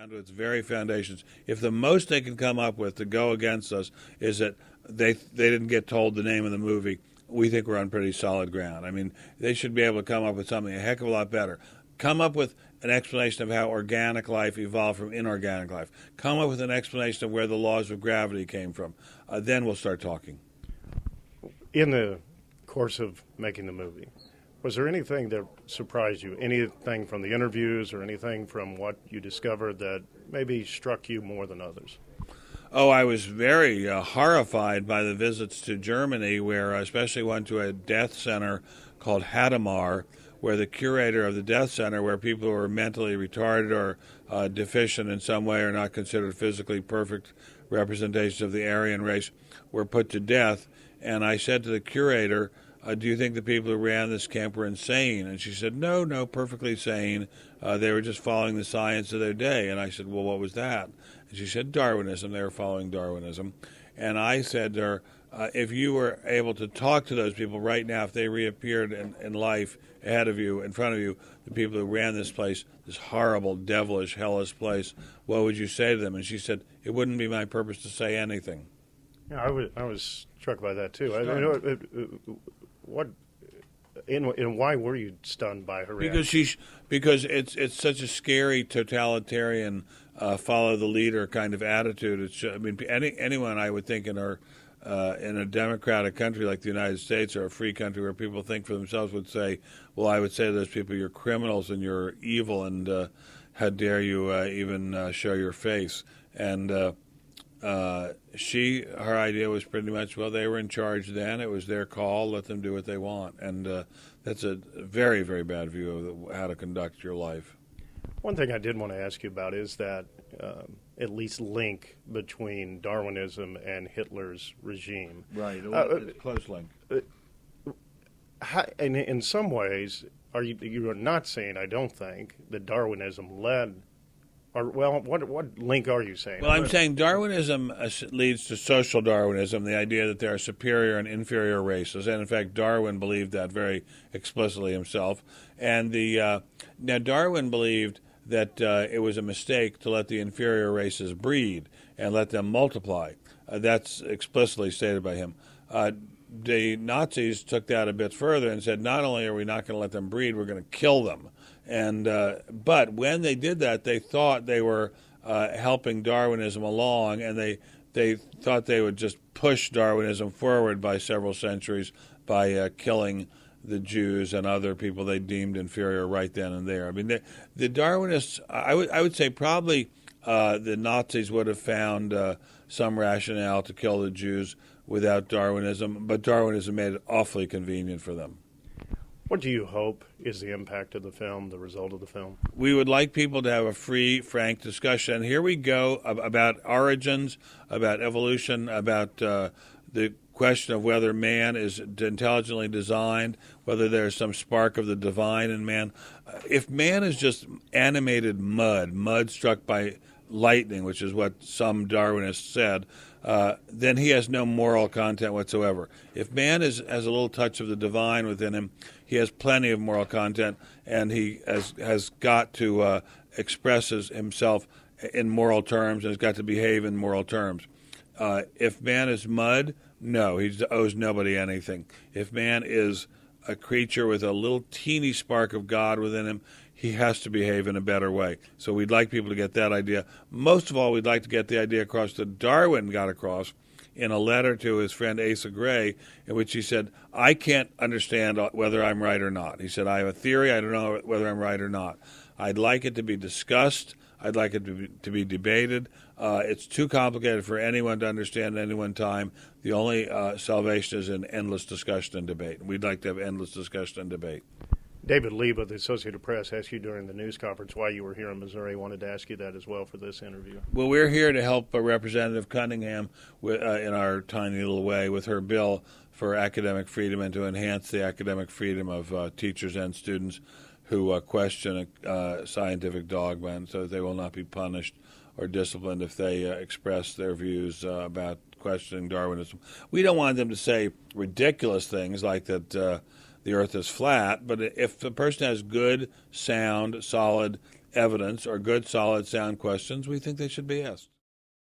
down to its very foundations. If the most they can come up with to go against us is that they didn't get told the name of the movie, we think we're on pretty solid ground. I mean, they should be able to come up with something a heck of a lot better. Come up with an explanation of how organic life evolved from inorganic life. Come up with an explanation of where the laws of gravity came from. Then we'll start talking. In the course of making the movie, was there anything that surprised you? Anything from the interviews or anything from what you discovered that maybe struck you more than others? Oh, I was very horrified by the visits to Germany, where especially one to a death center called Hadamar, where the curator of the death center, where people who are mentally retarded or deficient in some way or not considered physically perfect representations of the Aryan race, were put to death. And I said to the curator, do you think the people who ran this camp were insane? And she said, no, perfectly sane. They were just following the science of their day. And I said, well, what was that? And she said, Darwinism. They were following Darwinism. And I said to her, if you were able to talk to those people right now, if they reappeared in life ahead of you, in front of you, the people who ran this place, this horrible, devilish, hellish place, what would you say to them? And she said, it wouldn't be my purpose to say anything. Yeah, I was struck by that too. Why were you stunned by her reaction? Because it's such a scary totalitarian follow the leader kind of attitude. Anyone I would think in a democratic country like the United States or a free country where people think for themselves would say, well, I would say to those people, you're criminals and you're evil and how dare you even show your face. And her idea was pretty much, well, they were in charge then. It was their call. Let them do what they want. And that's a very, very bad view of how to conduct your life. One thing I did want to ask you about is that at least link between Darwinism and Hitler's regime. Right, it's a close link. In some ways, you are not saying, I don't think, that Darwinism led. What link are you saying? Well, I'm saying Darwinism leads to social Darwinism, the idea that there are superior and inferior races. And, in fact, Darwin believed that very explicitly himself. And now Darwin believed that it was a mistake to let the inferior races breed and let them multiply. That's explicitly stated by him. The Nazis took that a bit further and said, not only are we not going to let them breed, we're going to kill them. And but when they did that, they thought they were helping Darwinism along, and they thought they would just push Darwinism forward by several centuries by killing the Jews and other people they deemed inferior right then and there. I mean, the Darwinists, I would say probably the Nazis would have found some rationale to kill the Jews without Darwinism, but Darwinism made it awfully convenient for them. What do you hope is the impact of the film, the result of the film? We would like people to have a free, frank discussion. And here we go about origins, about evolution, about the question of whether man is intelligently designed, whether there's some spark of the divine in man. If man is just animated mud struck by lightning, which is what some Darwinists said, then he has no moral content whatsoever. If man has a little touch of the divine within him, he has plenty of moral content, and he has got to express himself in moral terms and has got to behave in moral terms. If man is mud, no, he owes nobody anything. If man is a creature with a little teeny spark of God within him, he has to behave in a better way. So we'd like people to get that idea. Most of all, we'd like to get the idea across that Darwin got across in a letter to his friend Asa Gray, in which he said, I can't understand whether I'm right or not. He said, I have a theory, I don't know whether I'm right or not. I'd like it to be discussed. I'd like it to be debated. It's too complicated for anyone to understand at any one time. The only salvation is in endless discussion and debate. We'd like to have endless discussion and debate. David Lieb of the Associated Press asked you during the news conference why you were here in Missouri. I wanted to ask you that as well for this interview. Well, we're here to help Representative Cunningham in our tiny little way with her bill for academic freedom and to enhance the academic freedom of teachers and students who question scientific dogma, and so they will not be punished or disciplined if they express their views about questioning Darwinism. We don't want them to say ridiculous things like that the earth is flat, but if the person has good, sound, solid evidence or good, solid, sound questions, we think they should be asked.